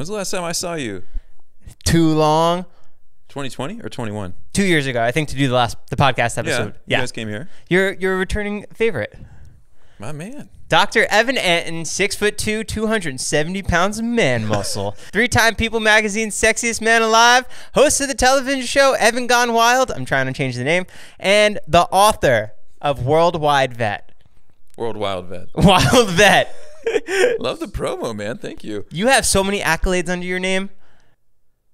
When's the last time I saw you? Too long. 2020 or 21? 2 years ago, I think, to do the podcast episode. Yeah, you guys came here. You're a returning favorite. My man. Dr. Evan Antin, 6'2", 270 pounds of man muscle. 3-time People Magazine's Sexiest Man Alive, host of the television show Evan Gone Wild, I'm trying to change the name, and the author of Worldwide Vet. World Wild Vet. Wild Vet. Love the promo, man. Thank you. You have so many accolades under your name.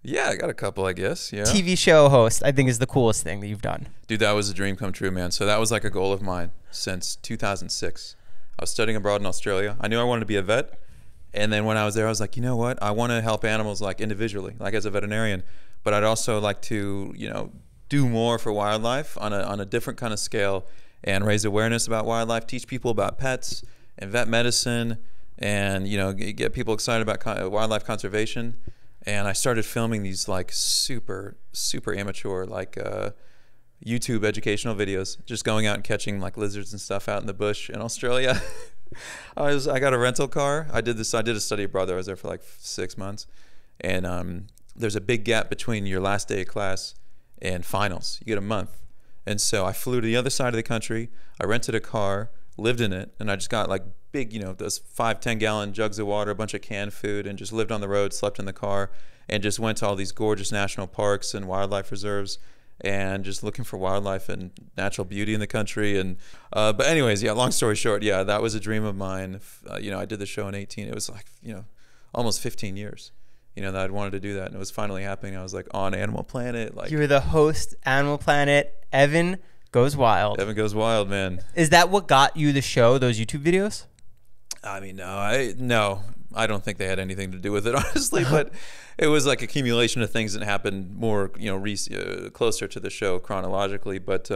Yeah, I got a couple, I guess. Yeah. TV show host, I think, is the coolest thing that you've done. Dude, that was a dream come true, man. So that was like a goal of mine since 2006. I was studying abroad in Australia. I knew I wanted to be a vet. And then when I was there, I was like, you know what? I want to help animals like individually, like as a veterinarian. But I'd also like to, do more for wildlife on a different kind of scale and raise awareness about wildlife, teach people about pets and vet medicine, and, get people excited about wildlife conservation. And I started filming these like super, super amateur, like YouTube educational videos, just going out and catching like lizards and stuff out in the bush in Australia. I got a rental car. I did a study abroad there. I was there for like 6 months. And there's a big gap between your last day of class and finals. You get a month. And so I flew to the other side of the country. I rented a car, lived in it, and I just got like big, those 5-10 gallon jugs of water, a bunch of canned food, and just lived on the road, slept in the car, and just went to all these gorgeous national parks and wildlife reserves, and just looking for wildlife and natural beauty in the country. And but anyways, yeah, long story short, yeah, that was a dream of mine. I did the show in 18. It was like, almost 15 years, that I'd wanted to do that, and it was finally happening. I was like on Animal Planet. Like, you were the host, Animal Planet. Evan Goes Wild. Evan Goes Wild, man. Is that what got you the show, those YouTube videos? I mean, no, I don't think they had anything to do with it, honestly, but it was like accumulation of things that happened more, closer to the show chronologically. But,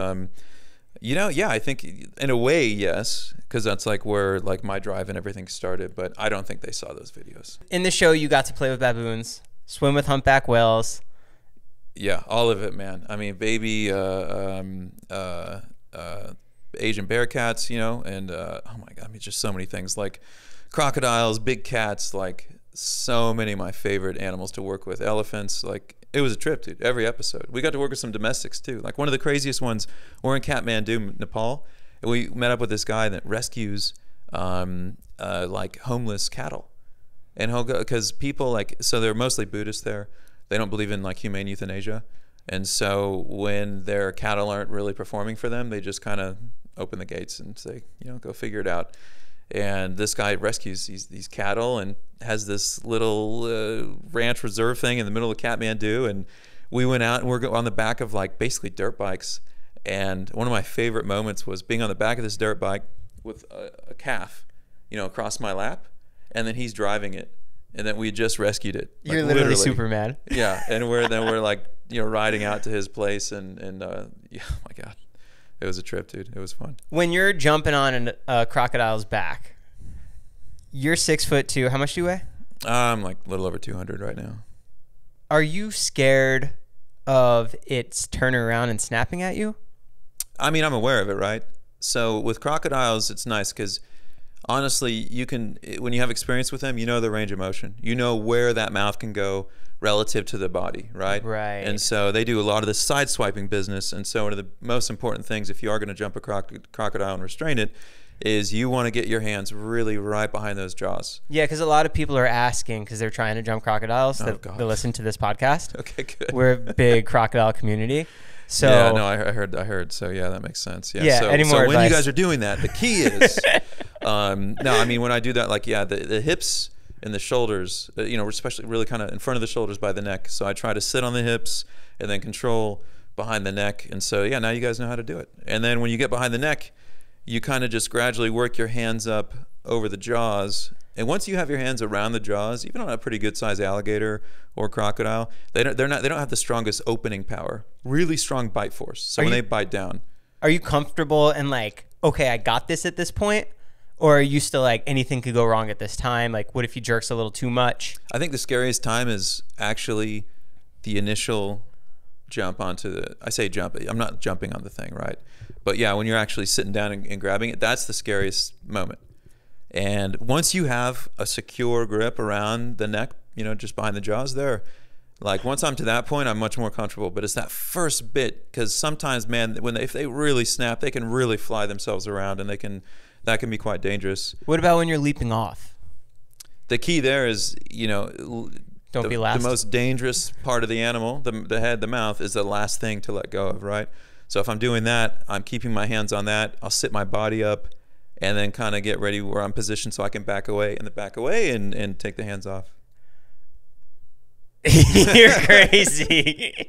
yeah, I think in a way, yes, because that's like where like my drive and everything started, but I don't think they saw those videos. In the show, you got to play with baboons, swim with humpback whales. Yeah, all of it, man. I mean, baby, Asian bear cats, and oh my God, I mean, just so many things like crocodiles, big cats, like so many of my favorite animals to work with. Elephants, like it was a trip, dude. Every episode, we got to work with some domestics too. Like one of the craziest ones, we're in Kathmandu, Nepal, and we met up with this guy that rescues like homeless cattle, and he'll go because people so they're mostly Buddhists there. They don't believe in like humane euthanasia. And so when their cattle aren't really performing for them, they just kind of open the gates and say, go figure it out. And this guy rescues these cattle and has this little ranch reserve thing in the middle of Kathmandu. And we went out and we're on the back of like basically dirt bikes. And one of my favorite moments was being on the back of this dirt bike with a calf, across my lap. And then he's driving it. And then we just rescued it. Like, You're literally Superman. Yeah, and we're like riding out to his place, and yeah, oh my God, it was a trip, dude. It was fun. When you're jumping on a crocodile's back, you're 6'2". How much do you weigh? I'm like a little over 200 right now. Are you scared of its turning around and snapping at you? I mean, I'm aware of it, right? So with crocodiles, it's nice because honestly, you can, when you have experience with them, the range of motion. You know where that mouth can go relative to the body, right? Right. And so they do a lot of this side swiping business. And so one of the most important things, if you are going to jump a crocodile and restrain it, is you want to get your hands really right behind those jaws. Yeah, because a lot of people are asking because they're trying to jump crocodiles that listen to this podcast. Okay, good. We're a big crocodile community. So yeah, no, I heard. So yeah, that makes sense. Yeah. So when you guys are doing that, the key is, no, I mean when I do that, like the hips and the shoulders, especially really kind of in front of the shoulders by the neck. So I try to sit on the hips and then control behind the neck. And so yeah, now you guys know how to do it. And then when you get behind the neck, you kind of just gradually work your hands up over the jaws. And once you have your hands around the jaws, even on a pretty good sized alligator or crocodile, they don't have the strongest opening power. Really strong bite force. So when they bite down. Are you comfortable and like, okay, I got this at this point? Or are you still like, anything could go wrong at this time? Like, what if he jerks a little too much? I think the scariest time is actually the initial jump onto the, I say jump, I'm not jumping on the thing, right? But yeah, when you're actually sitting down and grabbing it, that's the scariest moment. And once you have a secure grip around the neck, just behind the jaws there. Like once I'm to that point, I'm much more comfortable. But it's that first bit, because sometimes, man, if they really snap, they can really fly themselves around, and that can be quite dangerous. What about when you're leaping off? The key there is, Don't be last. The most dangerous part of the animal, the head, the mouth, is the last thing to let go of, right? So if I'm doing that, I'm keeping my hands on that. I'll sit my body up and then kind of get ready where I'm positioned so I can back away and take the hands off. You're crazy.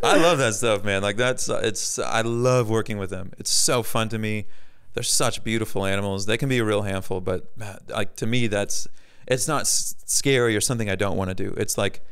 I love that stuff, man. Like I love working with them. It's so fun to me. They're such beautiful animals. They can be a real handful, but like to me, it's not scary or something I don't want to do. It's like,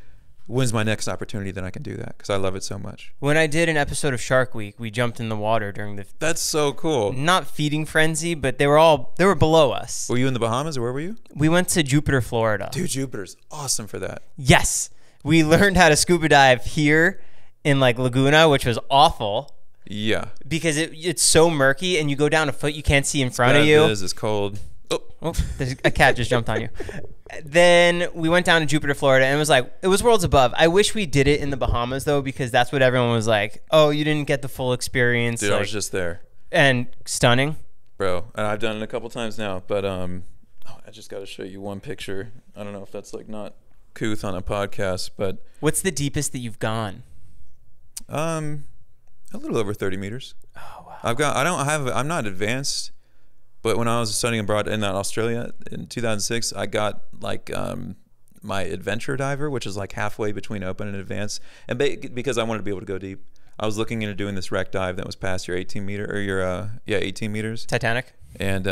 when's my next opportunity that I can do that? Because I love it so much. When I did an episode of Shark Week, we jumped in the water during the... That's so cool. Not feeding frenzy, but they were below us. Were you in the Bahamas, or where were you? We went to Jupiter, Florida. Dude, Jupiter's awesome for that. Yes. We learned how to scuba dive here in like Laguna, which was awful. Yeah. Because it's so murky, and you go down a foot, you can't see in front of you. It's cold. Oh, a cat just jumped on you. Then we went down to Jupiter, Florida, and it was worlds above. I wish we did it in the Bahamas, though, because that's what everyone was like, oh, you didn't get the full experience. Dude, I was just there. And stunning. Bro, and I've done it a couple times now, but I just got to show you one picture. I don't know if that's like not couth on a podcast, but... What's the deepest that you've gone? A little over 30 meters. Oh, wow. I'm not advanced. But when I was studying abroad in Australia in 2006, I got like my adventure diver, which is like halfway between open and advanced. And because I wanted to be able to go deep, I was looking into doing this wreck dive that was past your 18 meters. Titanic. And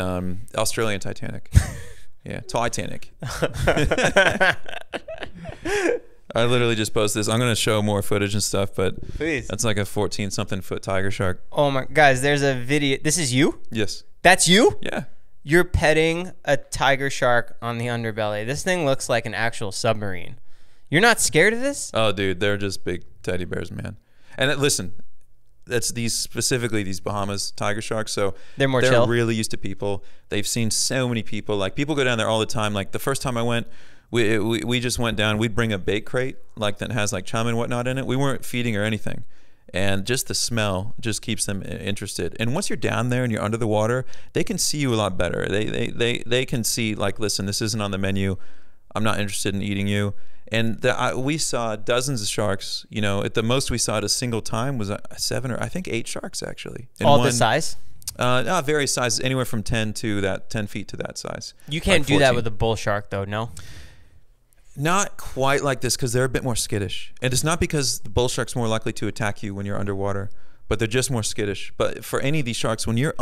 Australian Titanic. Yeah, Titanic. I literally just posted this. I'm going to show more footage and stuff, but please. That's like a 14-something foot tiger shark. Oh my, guys, there's a video. This is you? Yes. That's you? Yeah. You're petting a tiger shark on the underbelly. This thing looks like an actual submarine. You're not scared of this? Oh, dude, they're just big teddy bears, man. And listen, that's specifically these Bahamas tiger sharks. So they're chill. Really used to people. They've seen so many people. Like people go down there all the time. Like the first time I went, we just went down. We'd bring a bait crate like that has like chum and whatnot in it. We weren't feeding or anything. And just the smell just keeps them interested. And once you're down there and you're under the water, they can see you a lot better. They can see like, listen, this isn't on the menu. I'm not interested in eating you. And we saw dozens of sharks. At the most we saw at a single time was 7 or I think 8 sharks actually. All this size? Various sizes, anywhere from 10 feet to that size. You can't do that with a bull shark though, no? Not quite like this because they're a bit more skittish. And it's not because the bull shark's more likely to attack you when you're underwater, but they're just more skittish. But for any of these sharks, when you're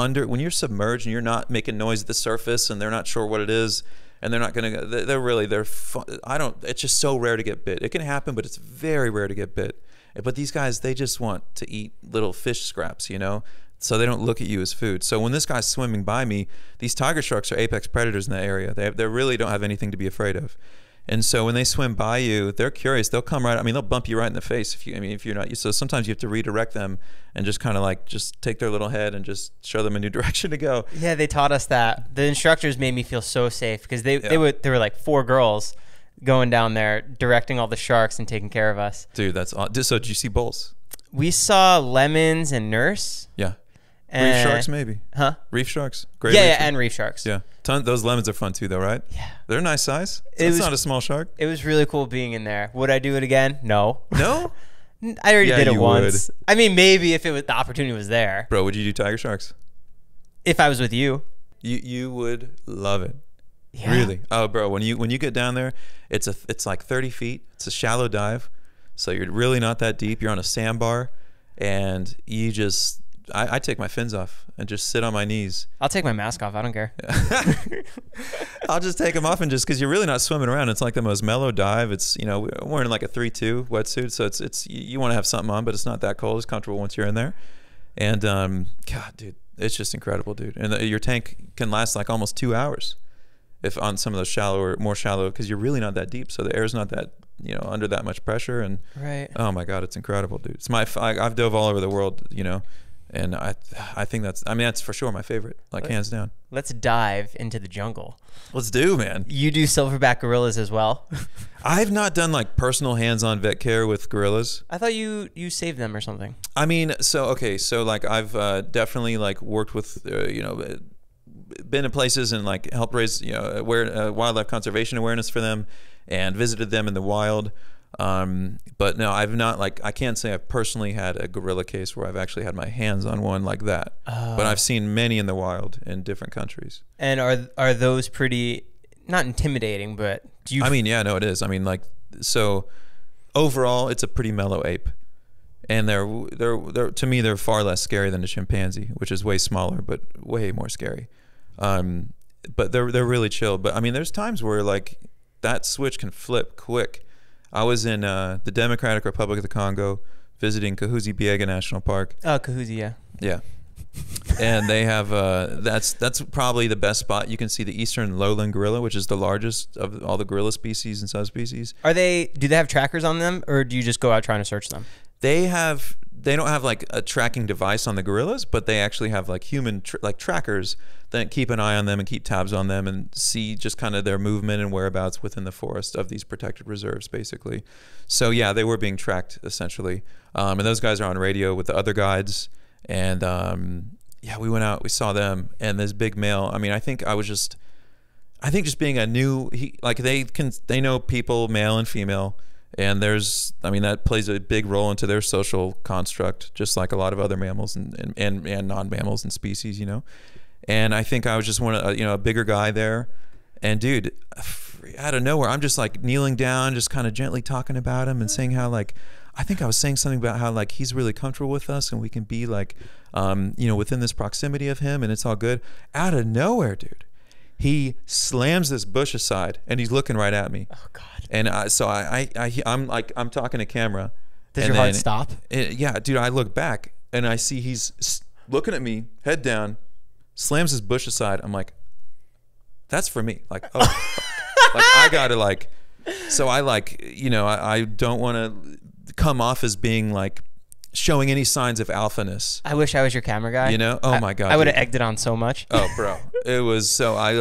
submerged and you're not making noise at the surface and they're not sure what it is, and they're not going to, it's just so rare to get bit. It can happen, but it's very rare to get bit. But these guys, they just want to eat little fish scraps, so they don't look at you as food. So when this guy's swimming by me, these tiger sharks are apex predators in that area. They really don't have anything to be afraid of. And so when they swim by you, they're curious. They'll come right. they'll bump you right in the face if you're not. So sometimes you have to redirect them and just kind of like just take their little head and just show them a new direction to go. Yeah, they taught us that. The instructors made me feel so safe because they were like 4 girls going down there directing all the sharks and taking care of us. Dude, that's awesome. So did you see bulls? We saw lemons and nurse. Yeah. Reef sharks, maybe. Huh? Reef sharks. Great. Yeah, and reef sharks. Yeah. Those lemons are fun too, though, right? Yeah. They're a nice size. It's not a small shark. It was really cool being in there. Would I do it again? No. No? I already did it once. Would. Maybe if the opportunity was there. Bro, would you do tiger sharks? If I was with you. You would love it. Yeah. Really. Oh, bro, when you get down there, it's like 30 feet. It's a shallow dive. So you're really not that deep. You're on a sandbar, and you just... I take my fins off and just sit on my knees. I'll take my mask off. I don't care. I'll just take them off and just because you're really not swimming around. It's like the most mellow dive. It's we're wearing like a 3-2 wetsuit, so it's you want to have something on, but it's not that cold. It's comfortable once you're in there. And God, dude, it's just incredible, dude. And your tank can last like almost 2 hours if on some of those more shallow, because you're really not that deep, so the air's not that under that much pressure. And right. Oh my God, it's incredible, dude. I've dove all over the world, And I think that's for sure my favorite, like hands down. Let's dive into the jungle. Let's do, man. You do silverback gorillas as well? I've not done like personal hands-on vet care with gorillas. I thought you saved them or something. I mean, so like I've definitely like worked with been in places and like helped raise wildlife conservation awareness for them, and visited them in the wild. But no, I've not, like, I can't say I've personally had a gorilla case where I've actually had my hands on one like that. But I've seen many in the wild in different countries. And are those pretty, not intimidating, but do you? I mean, yeah, no, it is. I mean, like, so overall, it's a pretty mellow ape, and they're to me they're far less scary than a chimpanzee, which is way smaller but way more scary. But they're really chill. But I mean, there's times where like that switch can flip quick. I was in the Democratic Republic of the Congo visiting Kahuzi-Biega National Park. Oh, Kahuzi, yeah. Yeah. And they have that's probably the best spot. You can see the eastern lowland gorilla, which is the largest of all the gorilla species and subspecies. Do they have trackers on them, or do you just go out trying to search them? They don't have like a tracking device on the gorillas, but they actually have like human trackers that keep an eye on them and keep tabs on them and see just kind of their movement and whereabouts within the forest of these protected reserves, basically. So yeah, they were being tracked essentially, and those guys are on radio with the other guides. And yeah, we went out, we saw them, and this big male. I mean, I think just being a new, they know people, male and female, and that plays a big role into their social construct, just like a lot of other mammals and non-mammals and species, And I think I was just a bigger guy there, and dude, out of nowhere, I'm just like kneeling down, just kind of gently talking about him and saying how like. I think I was saying something about how like he's really comfortable with us and we can be like, within this proximity of him and it's all good. Out of nowhere, dude, he slams this bush aside and he's looking right at me. Oh God! And I'm talking to camera. Does your heart stop? Yeah, dude. I look back and I see he's looking at me, head down, slams his bush aside. I'm like, that's for me. Like, oh, like I gotta like. So I like, I don't want to come off as being like showing any signs of alphaness. I wish I was your camera guy. Oh my God, I would have egged it on so much. Oh bro, it was so I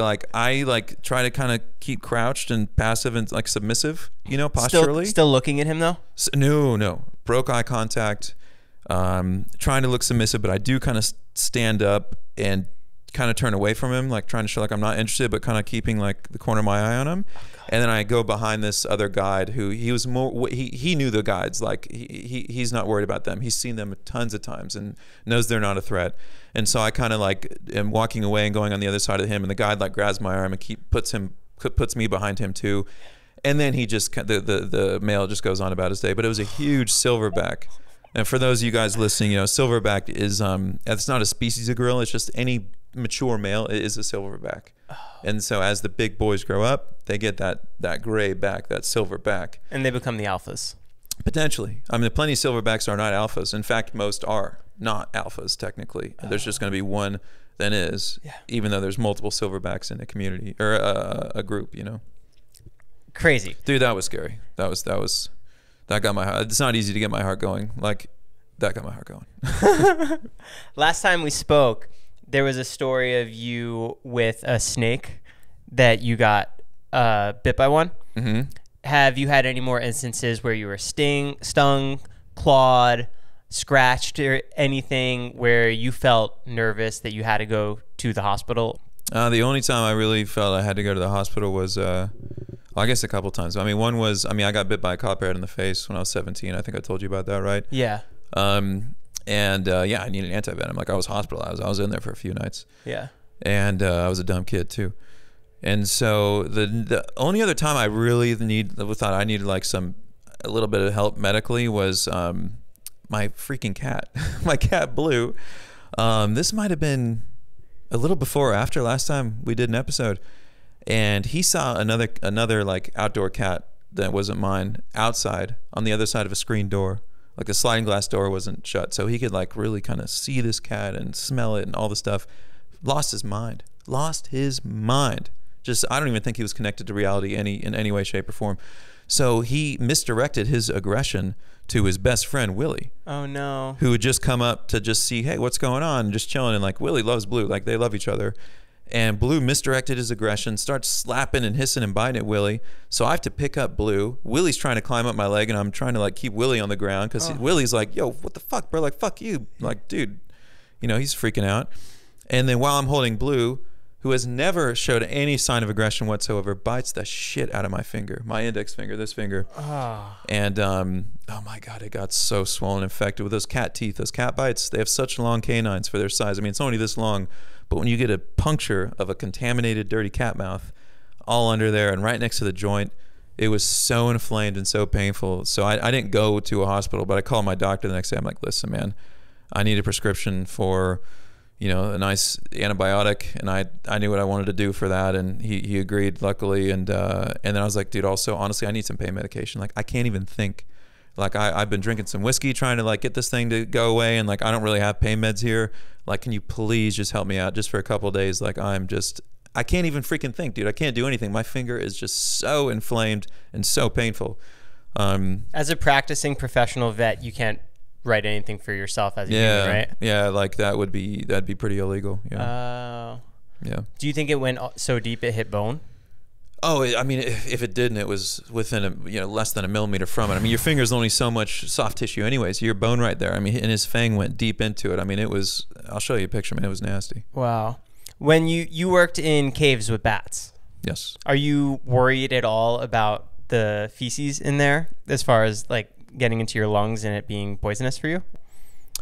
try to kind of keep crouched and passive and like submissive, posturally. Still looking at him though? No, broke eye contact, trying to look submissive, but I do kind of stand up and kind of turn away from him, like trying to show like I'm not interested, but kind of keeping like the corner of my eye on him. And then I go behind this other guide who he knew the guides, like he's not worried about them. He's seen them tons of times and knows they're not a threat. And so I kind of like am walking away and going on the other side of him, and the guide like grabs my arm and puts me behind him too. And then he just the male just goes on about his day. But it was a huge silverback. And for those of you guys listening, silverback is it's not a species of gorilla. It's just any mature male is a silverback. And so as the big boys grow up, they get that gray back, that silver back. And they become the alphas. Potentially. I mean, plenty of silverbacks are not alphas. In fact, most are not alphas technically. There's just going to be one that is, even though there's multiple silverbacks in a community or a group, Crazy. Dude, that was scary. That got my heart. It's not easy to get my heart going. Like, that got my heart going. Last time we spoke, there was a story of you with a snake that you got bit by one. Mm-hmm. Have you had any more instances where you were stung, clawed, scratched, or anything where you felt nervous that you had to go to the hospital? The only time I really felt I had to go to the hospital was, I guess a couple times. I mean, one was, I got bit by a copperhead in the face when I was 17. I think I told you about that, right? Yeah. And I needed antivenom. Like I was hospitalized. I was in there for a few nights. Yeah. And I was a dumb kid too. And so the only other time I really thought I needed like a little bit of help medically was my freaking cat. My cat Blue. This might have been a little before or after last time we did an episode, and he saw another like outdoor cat that wasn't mine outside on the other side of a screen door. Like the sliding glass door wasn't shut, so he could like really kind of see this cat and smell it and all the stuff. Lost his mind. Just I don't even think he was connected to reality in any way, shape, or form. So he misdirected his aggression to his best friend, Willie. Oh, no. Who would just come up to just see, hey, what's going on? Just chilling. And like, Willie loves Blue. Like, they love each other. And Blue misdirected his aggression, starts slapping and hissing and biting at Willie. So I have to pick up Blue. Willie's trying to climb up my leg, and I'm trying to like keep Willie on the ground because Willie's like, yo, what the fuck, bro? Like, fuck you. Like, dude, you know, he's freaking out. And then while I'm holding Blue, who has never showed any sign of aggression whatsoever, bites the shit out of my finger, my index finger, this finger. And oh my God, it got so swollen, infected with those cat teeth. Those cat bites, they have such long canines for their size. I mean, it's only this long, but when you get a puncture of a contaminated, dirty cat mouth all under there and right next to the joint, it was so inflamed and so painful. So I didn't go to a hospital, but I called my doctor the next day. I'm like, listen, man, I need a prescription for, you know, a nice antibiotic, and I knew what I wanted to do for that, and he agreed, luckily, and then I was like, dude, also, honestly, I need some pain medication. Like, I can't even think. Like, I've been drinking some whiskey trying to, like, get this thing to go away, and, like, I don't really have pain meds here. Like, can you please just help me out just for a couple of days? Like, I can't even freaking think, dude. I can't do anything. My finger is just so inflamed and so painful. As a practicing professional vet, you can't write anything for yourself as a human, right? Yeah, like that'd be pretty illegal. Yeah. Yeah. Do you think it went so deep it hit bone? Oh, I mean, if it didn't, it was within less than a millimeter from it. I mean, your finger's only so much soft tissue anyway, so your bone right there. I mean, and his fang went deep into it. I mean, it was. I'll show you a picture. I mean, it was nasty. Wow. When you worked in caves with bats, yes, are you worried at all about the feces in there, as far as like getting into your lungs and it being poisonous for you?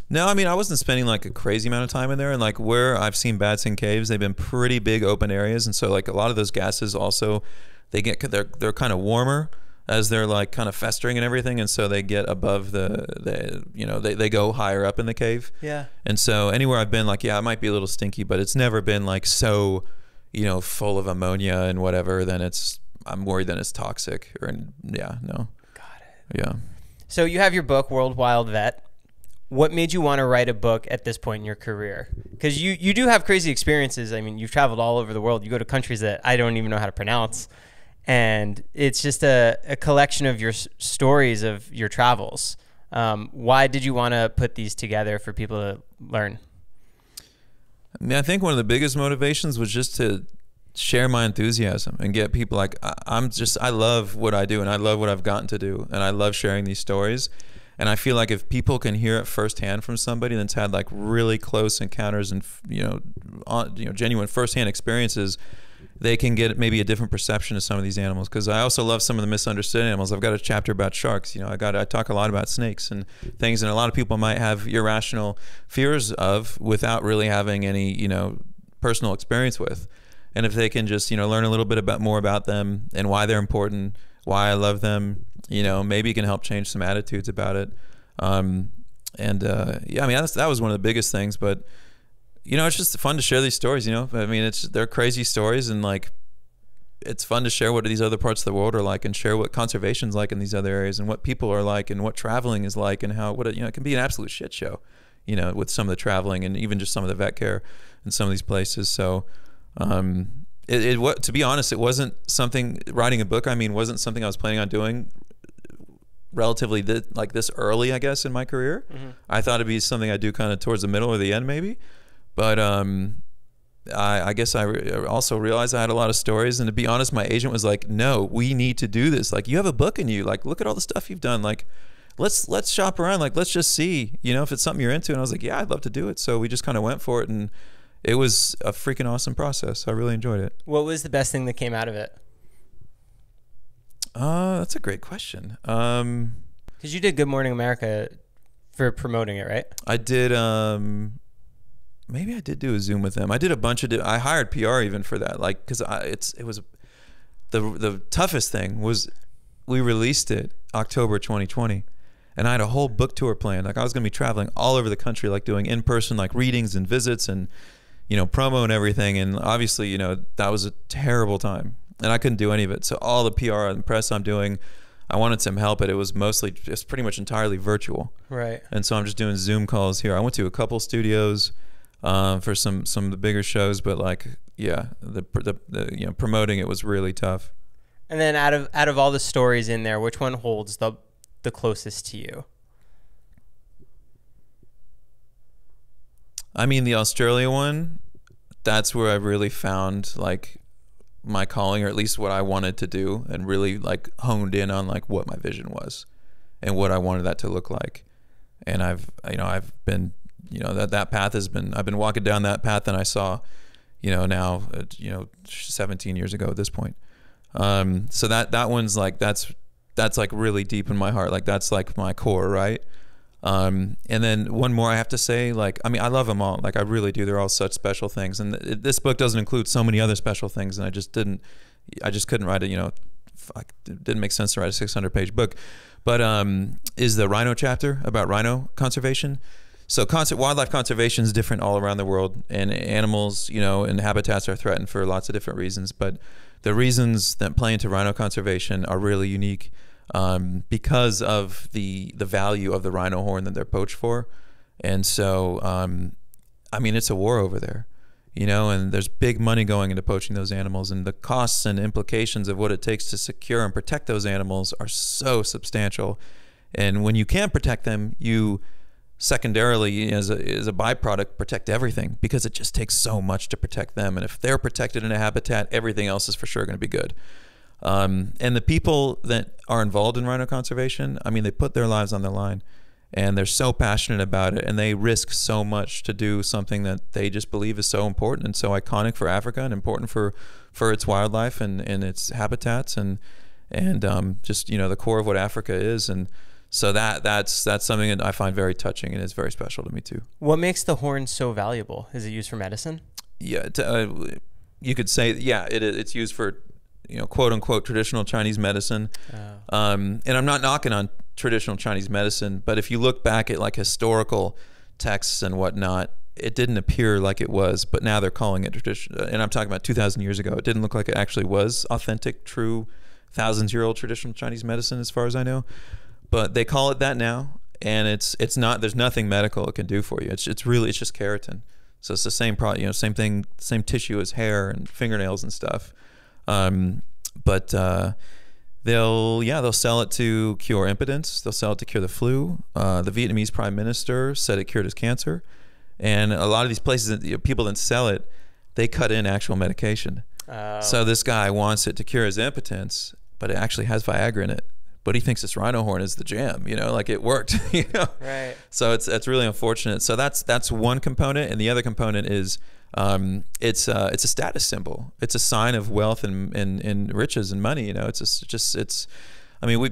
No, I mean, I wasn't spending like a crazy amount of time in there, and like where I've seen bats in caves, they've been pretty big open areas, and so like a lot of those gases also, they're kind of warmer as they're like kind of festering and everything, and so they get above they go higher up in the cave. Yeah. And so anywhere I've been, like, yeah, it might be a little stinky, but it's never been like so, full of ammonia and whatever. Then I'm worried that it's toxic yeah, no. Got it. Yeah. So you have your book, World Wild Vet. What made you want to write a book at this point in your career? Because you do have crazy experiences. I mean, you've traveled all over the world. You go to countries that I don't even know how to pronounce. And it's just a collection of your stories of your travels. Why did you want to put these together for people to learn? I mean, I think one of the biggest motivations was just to share my enthusiasm and get people like, I love what I do, and I love what I've gotten to do, and I love sharing these stories. And I feel like if people can hear it firsthand from somebody that's had like really close encounters and genuine firsthand experiences, they can get maybe a different perception of some of these animals. Because I also love some of the misunderstood animals. I've got a chapter about sharks. I talk a lot about snakes and things, and a lot of people might have irrational fears of without really having any personal experience with. And if they can just learn a little bit more about them and why they're important, why I love them, maybe it can help change some attitudes about it. I mean, that was one of the biggest things. But it's just fun to share these stories. I mean, they're crazy stories, and like it's fun to share what these other parts of the world are like, and share what conservation's like in these other areas, and what people are like, and what traveling is like, and how it can be an absolute shit show, with some of the traveling and even just some of the vet care in some of these places. So. To be honest, it wasn't something, writing a book, wasn't something I was planning on doing relatively this early, I guess, in my career. Mm-hmm. I thought it'd be something I'd do kind of towards the middle or the end maybe. But I guess I also realized I had a lot of stories, and to be honest, my agent was like, no, we need to do this. Like, you have a book in you. Like, look at all the stuff you've done. Like, let's shop around. Like, let's just see, if it's something you're into. And I was like, yeah, I'd love to do it. So we just kind of went for it, and it was a freaking awesome process. I really enjoyed it. What was the best thing that came out of it? That's a great question. Because you did Good Morning America for promoting it, right? I did. Maybe I did do a Zoom with them. I did a bunch of. I hired PR even for that. Like, because it was the toughest thing was we released it October 2020, and I had a whole book tour planned. Like, I was going to be traveling all over the country, like doing in person like readings and visits and promo and everything. And obviously, that was a terrible time, and I couldn't do any of it. So all the PR and press I'm doing, I wanted some help, but it was mostly just pretty much entirely virtual. Right. And so I'm just doing Zoom calls here. I went to a couple studios for some of the bigger shows, but like, yeah, the promoting it was really tough. And then out of all the stories in there, which one holds the closest to you? I mean, the Australia one, that's where I really found like my calling, or at least what I wanted to do, and really like honed in on like what my vision was and what I wanted that to look like. And I've been, that path has been, I've been walking down that path, and I saw, now, 17 years ago at this point. So that one's like, that's like really deep in my heart. Like that's like my core, right? And then one more I have to say, like, I mean, I love them all. Like I really do. They're all such special things. And this book doesn't include so many other special things. And I just couldn't write it, it didn't make sense to write a 600-page book. But is the rhino chapter about rhino conservation. So wildlife conservation is different all around the world, and animals, and habitats are threatened for lots of different reasons. But the reasons that play into rhino conservation are really unique. Because of the value of the rhino horn that they're poached for. And so, I mean, it's a war over there, and there's big money going into poaching those animals, and the costs and implications of what it takes to secure and protect those animals are so substantial. And when you can't protect them, you secondarily, as a byproduct, protect everything, because it just takes so much to protect them. And if they're protected in a habitat, everything else is for sure going to be good. And the people that are involved in rhino conservation, I mean, they put their lives on the line, and they're so passionate about it, and they risk so much to do something that they just believe is so important and so iconic for Africa, and important for its wildlife and its habitats, and just the core of what Africa is. And so that's something that I find very touching, and it's very special to me too. What makes the horn so valuable? Is it used for medicine? Yeah, you could say, yeah, it's used for quote unquote traditional Chinese medicine. And I'm not knocking on traditional Chinese medicine, but if you look back at like historical texts and whatnot, it didn't appear like it was, but now they're calling it traditional. And I'm talking about 2,000 years ago. It didn't look like it actually was authentic, true, thousands-year-old traditional Chinese medicine, as far as I know. But they call it that now, and it's not. There's nothing medical it can do for you. It's just keratin. So it's the same same thing, same tissue as hair and fingernails and stuff. But they'll sell it to cure impotence. They'll sell it to cure the flu. The Vietnamese prime minister said it cured his cancer. And a lot of these places that people that sell it, they cut in actual medication. So this guy wants it to cure his impotence, but it actually has Viagra in it. But he thinks this rhino horn is the jam, like it worked, Right. So it's really unfortunate. So that's one component, and the other component is it's a status symbol. It's a sign of wealth and riches and money.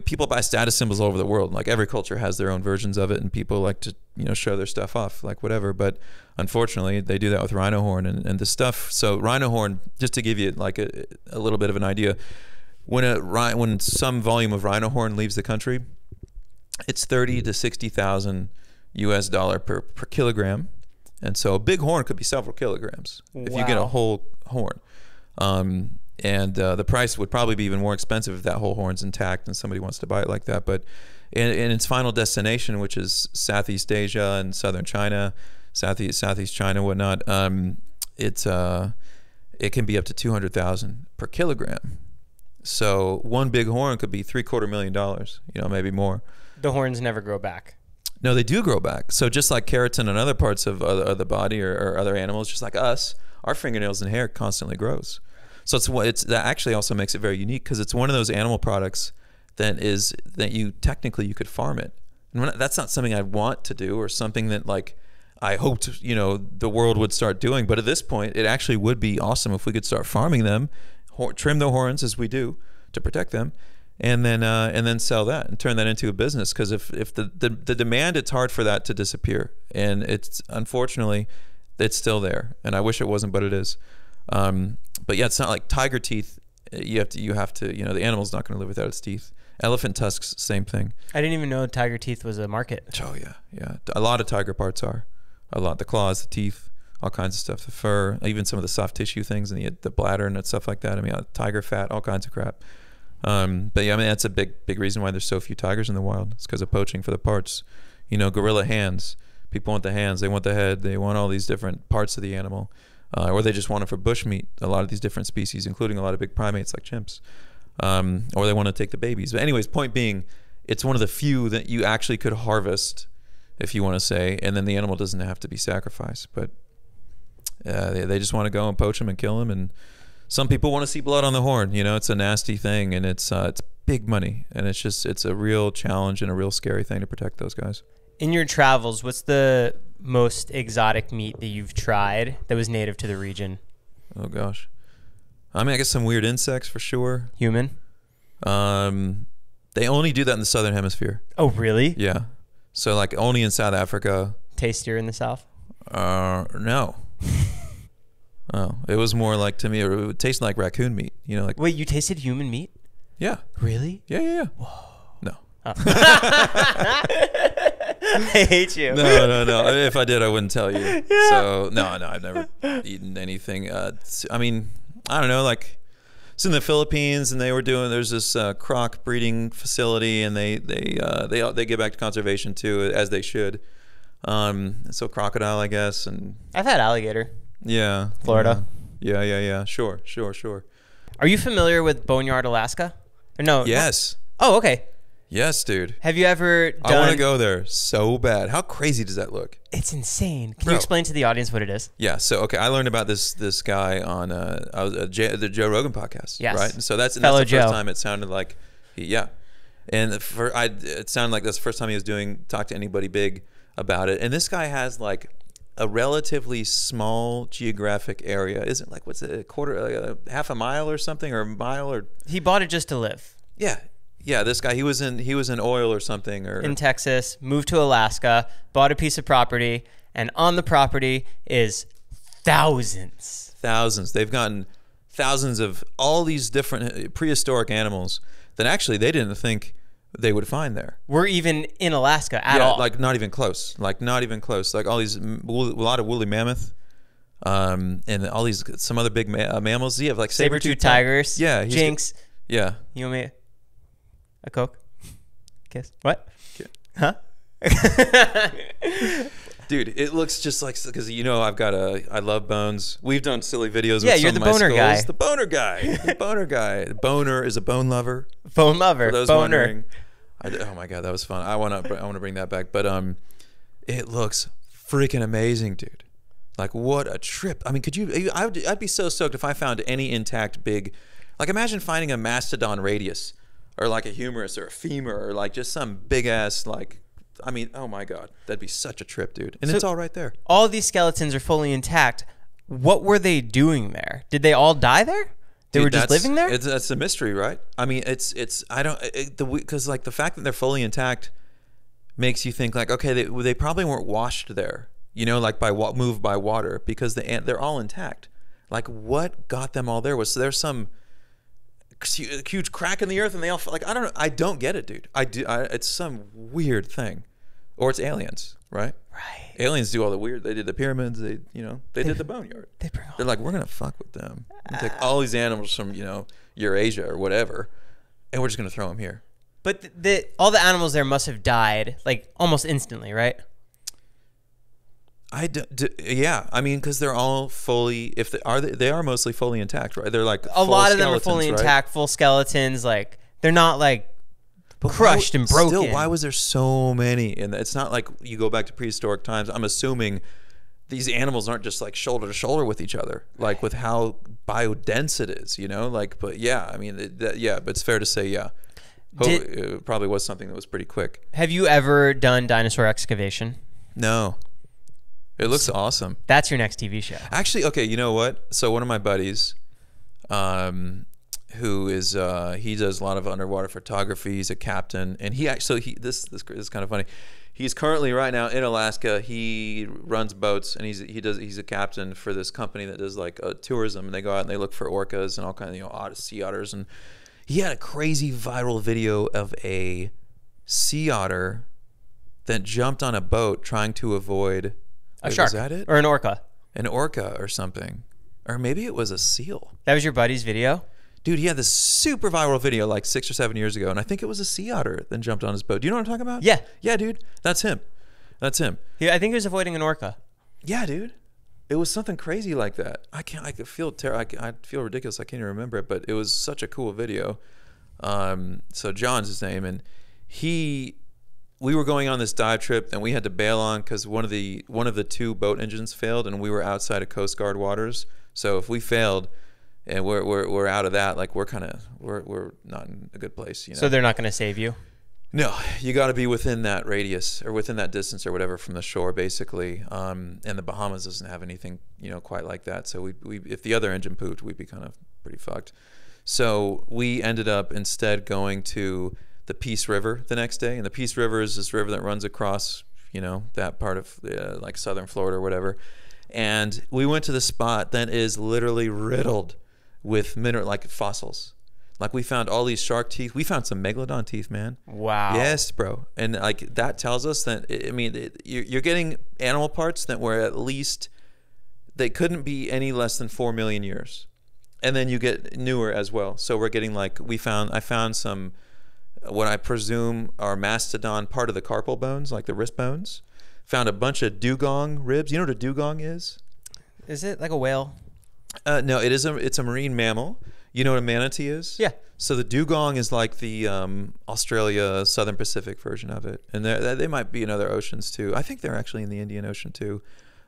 People buy status symbols all over the world. Like every culture has their own versions of it, and people like to show their stuff off, like whatever. But unfortunately, they do that with rhino horn and the stuff. So rhino horn, just to give you like a little bit of an idea. When some volume of rhino horn leaves the country, it's $30,000 to $60,000 US per kilogram, and so a big horn could be several kilograms. Wow. If you get a whole horn. And the price would probably be even more expensive if that whole horn's intact and somebody wants to buy it like that. But in its final destination, which is Southeast Asia and Southern China, Southeast China, whatnot, it can be up to $200,000 per kilogram. So one big horn could be $750,000, maybe more. The horns never grow back. No, they do grow back. So just like keratin and other parts of the body or other animals, just like us, our fingernails and hair constantly grows. So that actually also makes it very unique, because it's one of those animal products that you could farm it. And that's not something I want to do, or something that like I hoped the world would start doing. But at this point, it actually would be awesome if we could start farming them. Trim the horns as we do to protect them, and then sell that and turn that into a business. Because if the demand, it's hard for that to disappear, and it's unfortunately it's still there. And I wish it wasn't, but it is. But yeah, it's not like tiger teeth. You have to the animal's not going to live without its teeth. Elephant tusks, same thing. I didn't even know tiger teeth was a market. Oh yeah. A lot of tiger parts are. The claws, the teeth, all kinds of stuff, the fur, even some of the soft tissue things, and the bladder and stuff like that. Tiger fat, all kinds of crap. But yeah, that's a big reason why there's so few tigers in the wild. It's because of poaching for the parts. Gorilla hands. People want the hands. They want the head. They want all these different parts of the animal, or they just want it for bush meat. A lot of these different species, including a lot of big primates like chimps. or they want to take the babies. But anyways, point being, it's one of the few that you actually could harvest, if you want to say, and then the animal doesn't have to be sacrificed. But they just want to go and poach them and kill them. And some people want to see blood on the horn. You know, it's a nasty thing, and it's big money, and it's a real challenge and a real scary thing to protect those guys. In your travels, what's the most exotic meat that you've tried that was native to the region? Oh gosh, I mean, I guess some weird insects for sure. Human? They only do that in the southern hemisphere. Oh, really? Yeah. So like only in South Africa. Tastier in the south? No. Oh, it was more like, to me, it would taste like raccoon meat. You know, like. Wait, you tasted human meat? Yeah. Really? Yeah. Whoa. No. Oh. I hate you. No. If I did, I wouldn't tell you. Yeah. So no, I've never eaten anything. I mean, I don't know, like. It's in the Philippines, and there's this croc breeding facility, and they get back to conservation too, as they should. So crocodile, I guess, and I've had alligator. Yeah, Florida. Yeah. Sure. Are you familiar with Boneyard, Alaska? Or no. Yes. Oh, okay. Yes, dude. Have you ever done... I want to go there so bad. How crazy does that look? It's insane. Can you explain to the audience what it is? Yeah. So, okay, I learned about this guy on the Joe Rogan podcast. Yes. Right. And so that's the Joe. first time it sounded like, and it sounded like that's the first time he was talk to anybody big about it. And this guy has like a relatively small geographic area. Isn't like, what's it, half a mile or something, or a mile, or he bought it just to live. Yeah, this guy, he was in oil or something, or in Texas, moved to Alaska, bought a piece of property, and on the property is thousands. They've gotten thousands of all these different prehistoric animals that actually they didn't think they would find there. We're even in Alaska at all. Like not even close. Like all these, a lot of woolly mammoth, and all these, some other big mammals. You have like saber-tooth tigers. Yeah. Jinx. Yeah. You want me a Coke? Kiss? What? Okay. Huh? Dude, it looks just like, because I love bones. We've done silly videos. Yeah, with you're some the of my boner skulls. guy. The boner guy. The boner guy. The boner is a bone lover. Bone lover. For those boner. wondering. Oh my god, that was fun. I want to bring that back. But it looks freaking amazing, dude. Like, what a trip. I mean, I'd be so stoked if I found any intact big, like, imagine finding a mastodon radius, or like a humerus or a femur, or like just some big ass, like, I mean, oh my god, that'd be such a trip, dude. And it's all right there. All these skeletons are fully intact. What were they doing there? Did they all die there? They were just living there? That's a mystery, right? I mean, because like the fact that they're fully intact makes you think like, okay, they probably weren't washed there, like moved by water, because they're all intact. Like, what got them all there? There's some huge crack in the earth, and they all, like, I don't know. I don't get it, dude. It's some weird thing, or it's aliens, right? Right. Aliens do all the weird. They did the pyramids. They did the boneyard. They're like, we're gonna fuck with them. We'll take all these animals from Eurasia or whatever, and we're just gonna throw them here. But all the animals there must have died like almost instantly, right? Yeah, I mean, because they're all fully. They are mostly fully intact, right? They're like a lot of them are fully intact, full skeletons. Like, they're not like crushed and broken. Still, why was there so many? And it's not like you go back to prehistoric times. I'm assuming these animals aren't just like shoulder to shoulder with each other, like with how biodense it is, Like, but yeah, I mean, but it's fair to say, yeah. It probably was something that was pretty quick. Have you ever done dinosaur excavation? No. It looks awesome. That's your next TV show. Actually, okay, you know what? So one of my buddies, who is he does a lot of underwater photography. He's a captain, and this is kind of funny. He's currently right now in Alaska. He runs boats, and he's a captain for this company that does like tourism, and they go out and they look for orcas and all kinds of sea otters. And he had a crazy viral video of a sea otter that jumped on a boat trying to avoid a shark. Was that it? Or an orca? An orca or something, or maybe it was a seal. That was your buddy's video? Dude, he had this super viral video like 6 or 7 years ago, and I think it was a sea otter that jumped on his boat. Do you know what I'm talking about? Yeah. Yeah, dude. That's him. I think he was avoiding an orca. Yeah, dude. It was something crazy like that. I feel ridiculous. I can't even remember it, but it was such a cool video. So John's his name, and we were going on this dive trip, and we had to bail on because one of the 2 boat engines failed, and we were outside of Coast Guard waters. So if we failed, and we're out of that, like we're not in a good place. You know? So they're not going to save you? No, you got to be within that radius or within that distance or whatever from the shore, basically. And the Bahamas doesn't have anything, quite like that. So we if the other engine pooped, we'd be kind of pretty fucked. So we ended up instead going to the Peace River the next day, and the Peace River is this river that runs across, that part of like southern Florida or whatever. And we went to the spot that is literally riddled with like fossils. Like we found all these shark teeth. We found some megalodon teeth, man. Wow. Yes, bro. And like that tells us that, you're getting animal parts that were at least, they couldn't be any less than 4 million years. And then you get newer as well. So we're getting like, I found some, what I presume are mastodon, part of the carpal bones, like the wrist bones. Found a bunch of dugong ribs. You know what a dugong is? Is it like a whale? No, it's a marine mammal. You know what a manatee is? Yeah. So the dugong is like the Australia, Southern Pacific version of it. And they might be in other oceans too. I think they're actually in the Indian Ocean too.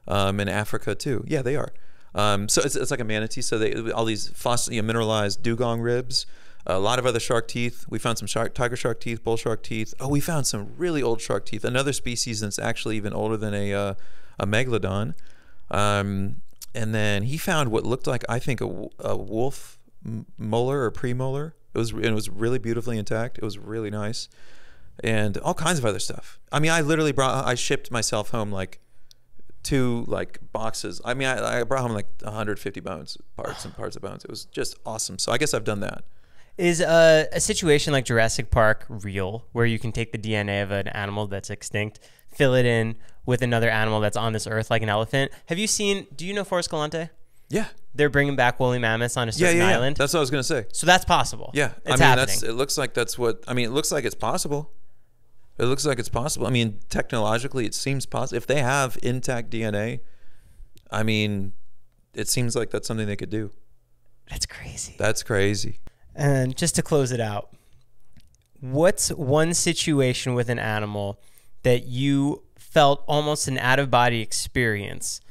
In Africa too. Yeah, they are. So it's like a manatee. So all these fossil, mineralized dugong ribs, a lot of other shark teeth. We found some tiger shark teeth, bull shark teeth. Oh, we found some really old shark teeth. Another species that's actually even older than a megalodon. And then he found what looked like, I think, a wolf molar or premolar. It was really beautifully intact. It was really nice, and all kinds of other stuff. I mean, I shipped myself home like 2 like boxes. I mean, I brought home like 150 parts of bones. It was just awesome. So I guess I've done that. Is a situation like Jurassic Park real, where you can take the DNA of an animal that's extinct, fill it in with another animal that's on this earth, like an elephant? Do you know Forrest Galante? Yeah. They're bringing back woolly mammoths on a certain island. That's what I was going to say. So that's possible. Yeah. It's happening. It looks like it looks like it's possible. It looks like it's possible. I mean, technologically, it seems possible. If they have intact DNA, I mean, it seems like that's something they could do. That's crazy. That's crazy. And just to close it out, what's one situation with an animal that you felt almost an out-of-body experience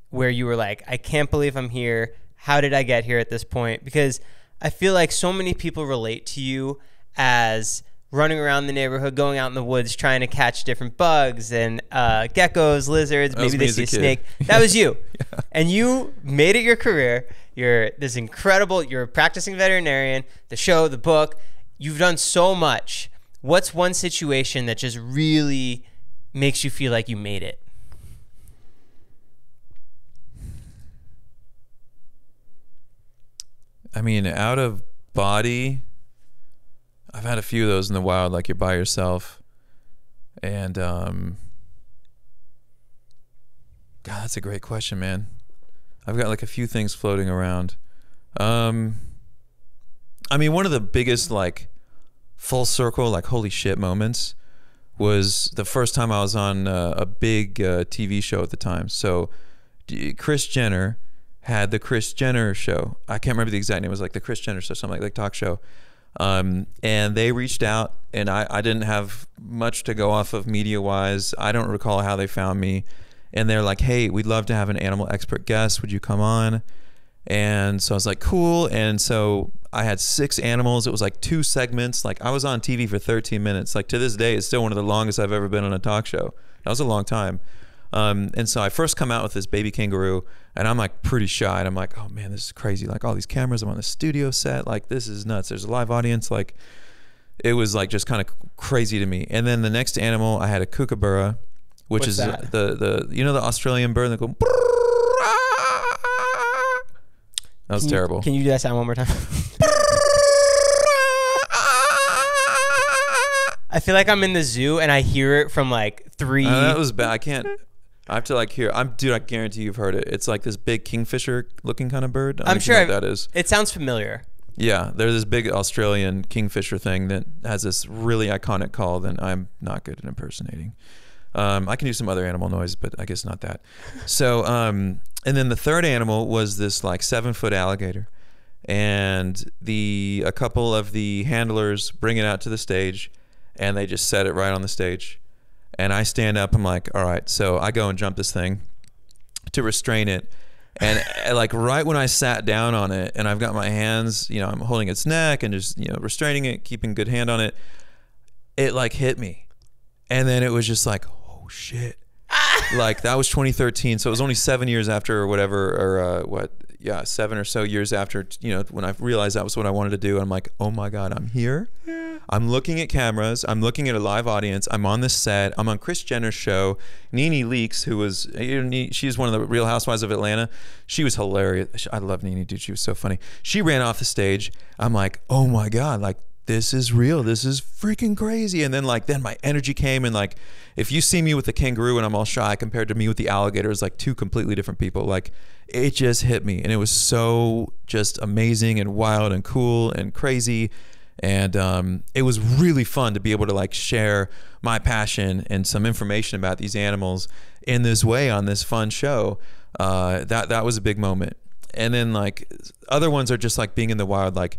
where you were like, I can't believe I'm here. How did I get here at this point? Because I feel like so many people relate to you as running around the neighborhood, going out in the woods, trying to catch different bugs and geckos, lizards, maybe they see a snake. That was you. Yeah. And you made it your career. You're a practicing veterinarian, the show, the book. You've done so much. What's one situation that just really makes you feel like you made it? I mean, out of body, I've had a few of those in the wild, like you're by yourself. And, God, that's a great question, man. I've got like a few things floating around. I mean, one of the biggest, like, full circle, like, holy shit moments was the first time I was on a big TV show at the time. So, Kris Jenner had the Kris Jenner show. I can't remember the exact name. It was like the Kris Jenner show, something like talk show. And they reached out, and I didn't have much to go off of media-wise. I don't recall how they found me. And they're like, hey, we'd love to have an animal expert guest. Would you come on? And so I was like, cool. And so I had 6 animals. It was like 2 segments. Like I was on TV for 13 minutes. Like to this day, it's still one of the longest I've ever been on a talk show. That was a long time. And so I first come out with this baby kangaroo, and I'm like pretty shy. And I'm like, oh man, this is crazy. Like all these cameras, I'm on the studio set. Like this is nuts. There's a live audience. Like it was like just kind of crazy to me. And then the next animal, I had a kookaburra, which What's is that? the you know the Australian bird that go. That was terrible. Can you do that sound one more time? I feel like I'm in the zoo and I hear it from like 3. That was bad. I can't. I have to like hear. Dude, I guarantee you've heard it. It's like this big kingfisher looking kind of bird. I'm sure you know what that is. It sounds familiar. Yeah, there's this big Australian kingfisher thing that has this really iconic call that I'm not good at impersonating. I can do some other animal noise, but I guess not that. So, and then the third animal was this like 7-foot alligator. and a couple of the handlers bring it out to the stage, and they just set it right on the stage. And I stand up. I'm like, all right. So I go and jump this thing to restrain it. And like right when I sat down on it, and I've got my hands, I'm holding its neck and just, restraining it, keeping good hand on it, it like hit me. And then it was just like, oh shit. Like that was 2013. So it was only 7 years after or whatever, or 7 or so years after, when I realized that was what I wanted to do. I'm like, oh my God, I'm here. I'm looking at cameras. I'm looking at a live audience. I'm on this set. I'm on Kris Jenner's show. Nene Leakes, who was, she's one of the Real Housewives of Atlanta. She was hilarious. I love Nene, dude. She was so funny. She ran off the stage. I'm like, oh my God, like this is real. This is freaking crazy. And then then my energy came, and like, if you see me with the kangaroo and I'm all shy compared to me with the alligator, it's like two completely different people. Like it just hit me, and it was so just amazing and wild and cool and crazy. And it was really fun to be able to like share my passion and some information about these animals in this way on this fun show. That was a big moment. And then like other ones are just like being in the wild. Like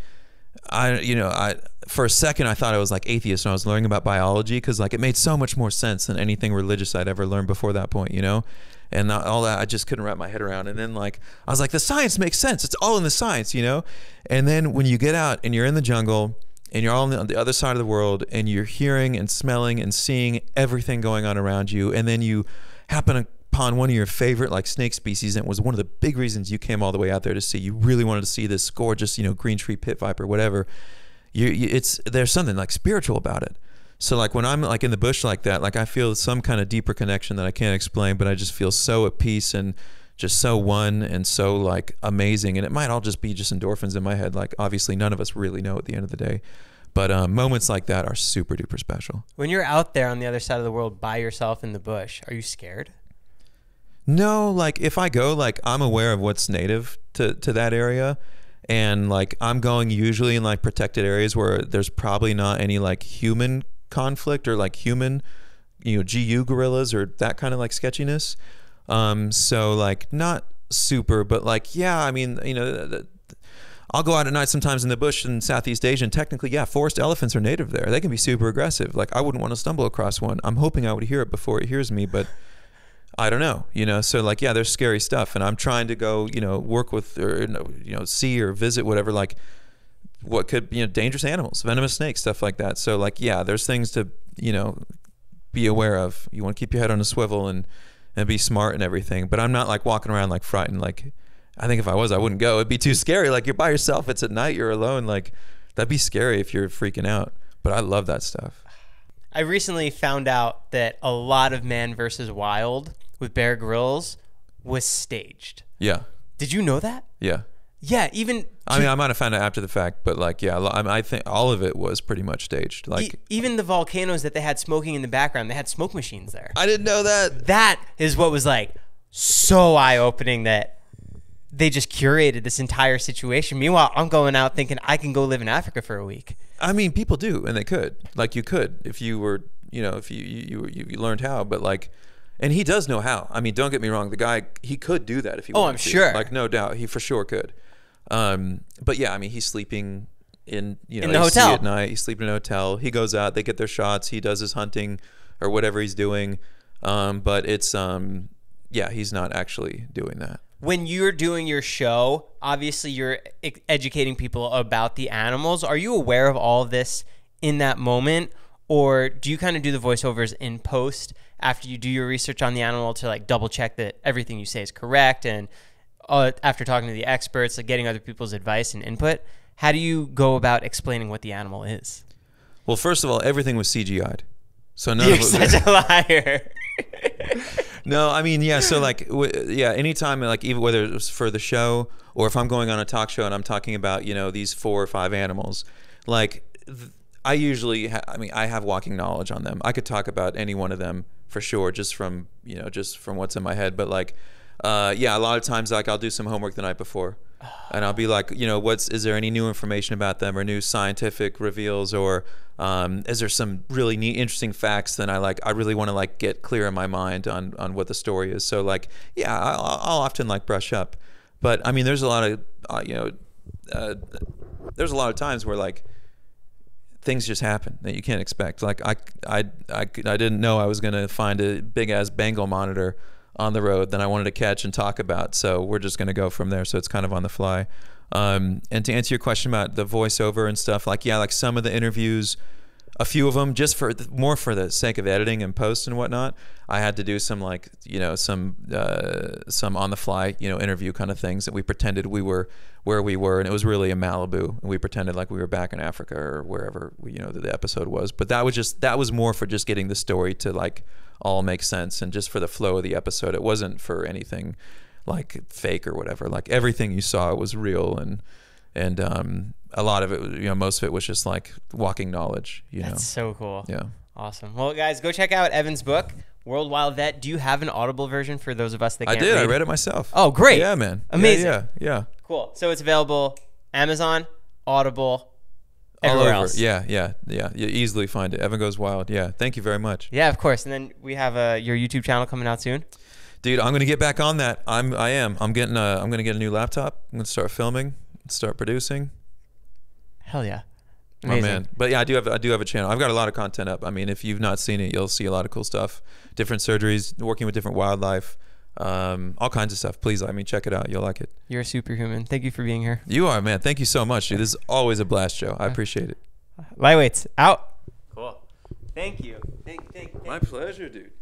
I for a second I thought I was like atheist when I was learning about biology, because like it made so much more sense than anything religious I'd ever learned before that point, and all that I just couldn't wrap my head around. And then like I was like, the science makes sense. It's all in the science, And then when you get out and you're in the jungle, and you're all on the other side of the world, and you're hearing and smelling and seeing everything going on around you, and then you happen upon one of your favorite like snake species, and it was one of the big reasons you came all the way out there to see. You really wanted to see this gorgeous, green tree pit viper, whatever. There's something like spiritual about it. So like when I'm like in the bush like that, like I feel some kind of deeper connection that I can't explain, but I just feel so at peace and just so one and so like amazing. And it might all just be just endorphins in my head. Like obviously none of us really know at the end of the day, but moments like that are super duper special. When you're out there on the other side of the world by yourself in the bush, are you scared? No, like if I go, like I'm aware of what's native to that area, and like I'm going usually in like protected areas where there's probably not any like human conflict or like human, GU gorillas or that kind of like sketchiness. So like not super, but like, yeah, I mean, I'll go out at night sometimes in the bush in Southeast Asia, and technically, yeah, forest elephants are native there. They can be super aggressive. Like I wouldn't want to stumble across one. I'm hoping I would hear it before it hears me, but I don't know, so like, yeah, there's scary stuff, and I'm trying to go, work with or, see or visit whatever, like what could, dangerous animals, venomous snakes, stuff like that. So like, yeah, there's things to, be aware of. You want to keep your head on a swivel and be smart and everything. But I'm not like walking around like frightened. Like I think if I was, I wouldn't go. It'd be too scary. Like you're by yourself. It's at night. You're alone. Like that'd be scary if you're freaking out. But I love that stuff. I recently found out that a lot of Man vs. Wild with Bear Grylls was staged. Yeah. Did you know that? Yeah. Yeah, even... I mean, I might have found out after the fact, but like, yeah, I think all of it was pretty much staged. Like even the volcanoes that they had smoking in the background, they had smoke machines there. I didn't know that. That is what was like so eye-opening, that they just curated this entire situation. Meanwhile, I'm going out thinking I can go live in Africa for a week. I mean, people do, and they could. Like you could if you were, if you learned how, but like... And he does know how. I mean, don't get me wrong. The guy, he could do that if he wanted to. I'm sure. Like, no doubt. He for sure could. But yeah, I mean, he's sleeping in the hotel at night. He's sleeping in a hotel. He goes out. They get their shots. He does his hunting or whatever he's doing. But it's, yeah, he's not actually doing that. When you're doing your show, obviously you're educating people about the animals. Are you aware of all of this in that moment? Or do you kind of do the voiceovers in post after you do your research on the animal to like double check that everything you say is correct? And after talking to the experts, like getting other people's advice and input, how do you go about explaining what the animal is? Well, first of all, everything was CGI'd. So none You're of it such a liar. No, I mean, yeah. So like, yeah, anytime, like even whether it was for the show or if I'm going on a talk show and I'm talking about, these 4 or 5 animals, like I usually, I have walking knowledge on them. I could talk about any one of them for sure, just from what's in my head. But like, yeah, a lot of times, like I'll do some homework the night before, and I'll be like, is there any new information about them or new scientific reveals, or is there some really neat, interesting facts that I really want to like get clear in my mind on what the story is. So like, yeah, I'll often like brush up, but I mean, there's a lot of there's a lot of times where like things just happen that you can't expect. Like I didn't know I was gonna find a big ass Bengal monitor on the road that I wanted to catch and talk about. So we're just gonna go from there. So it's kind of on the fly. And to answer your question about the voiceover and stuff, like yeah, like some of the interviews, a few of them just more for the sake of editing and post and whatnot, I had to do some like some on the fly interview kind of things that we pretended we were where we were, and it was really in Malibu, and we pretended like we were back in Africa or wherever the episode was. But that was more for just getting the story to like all make sense and just for the flow of the episode. It wasn't for anything like fake or whatever. Like everything you saw was real, and a lot of it, most of it was just like walking knowledge. That's so cool. Yeah. Awesome. Well, guys, go check out Evan's book, World Wild Vet. Do you have an Audible version for those of us that can't read? I read it myself. Oh, great. Yeah, man. Amazing. Yeah. Cool. So it's available Amazon, Audible, everywhere else. Yeah. You easily find it. Evan Goes Wild. Yeah. Thank you very much. Yeah, of course. And then we have your YouTube channel coming out soon. Dude, I'm gonna get back on that. I'm gonna get a new laptop. I'm gonna start filming, start producing. Hell yeah. Amazing. Oh man. But yeah, I do have a channel. I've got a lot of content up. I mean, if you've not seen it, you'll see a lot of cool stuff. Different surgeries, working with different wildlife, all kinds of stuff. Please, check it out. You'll like it. You're a superhuman. Thank you for being here. You are, man. Thank you so much, dude. This is always a blast, Joe. I appreciate it. Lightweights out. Cool. Thank you. Thank you. My pleasure, dude.